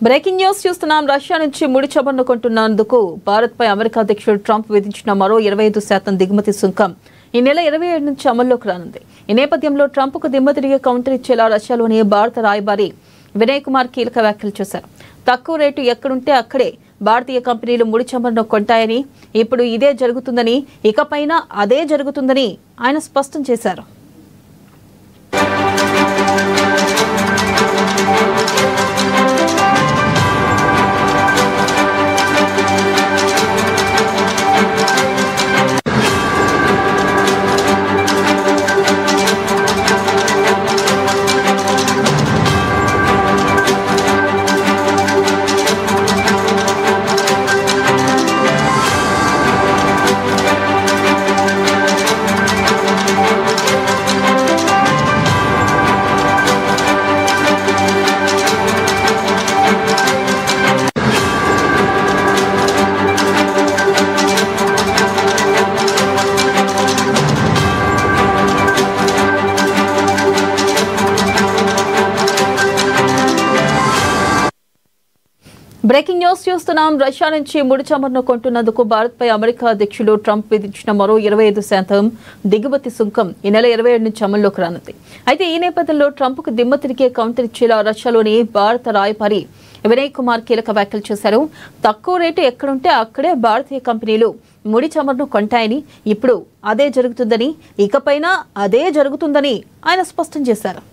Breaking news చూస్తున్నాం. Russia నుంచి ముడి చమురును కొంటున్నందుకు భారత్పై అమెరికా అధ్యక్షుడు ట్రంప్ విధించిన మరో 25% దిగుమతి సుంకం ఈ నెల 27 నుంచి అమల్లోకి రానుంది. ఈ నేపథ్యంలో ట్రంప్కు దిమ్మతిరిగే కౌంటర్ ఇచ్చేలా రష్యాలోని భారత రాయబారి వినయ్ కుమార్ కీలక వ్యాఖ్యలు చేశారు. తక్కువ రేటు ఎక్కడుంటే అక్కడే భారతీయ కంపెనీలు ముడి చమురును కొంటాయని, ఇప్పుడు ఇదే జరుగుతుందని, ఇకపైన అదే జరుగుతుందని ఆయన స్పష్టం చేశారు. బ్రేకింగ్ న్యూస్ చూస్తున్నాం. రష్యా నుంచి ముడి చమురును కొంటున్నందుకు భారత్పై అమెరికా అధ్యక్షుడు ట్రంప్ విధించిన మరో 25% దిగుమతి సుంకం ఈ నెల 27 నుంచి అమల్లోకి రానుంది. అయితే ఈ నేపథ్యంలో ట్రంప్కు దిమ్మ తిరిగే కౌంటర్ ఇచ్చేలా రష్యాలోని భారత రాయబారి వినయ్ కుమార్ కీలక వ్యాఖ్యలు చేశారు. తక్కువ రేటు ఎక్కడుంటే అక్కడే భారతీయ కంపెనీలు ముడి చమురును కొంటాయని, ఇప్పుడు అదే జరుగుతుందని, ఇకపైన అదే జరుగుతుందని ఆయన స్పష్టం చేశారు.